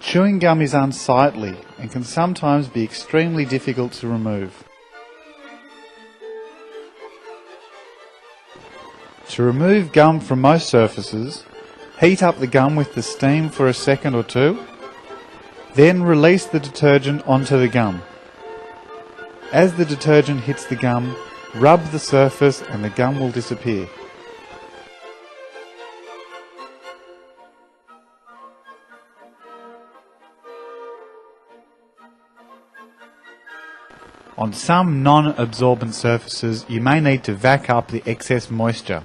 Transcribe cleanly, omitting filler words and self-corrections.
Chewing gum is unsightly and can sometimes be extremely difficult to remove. To remove gum from most surfaces, heat up the gum with the steam for a second or two, then release the detergent onto the gum. As the detergent hits the gum, rub the surface and the gum will disappear. On some non-absorbent surfaces, you may need to vac up the excess moisture.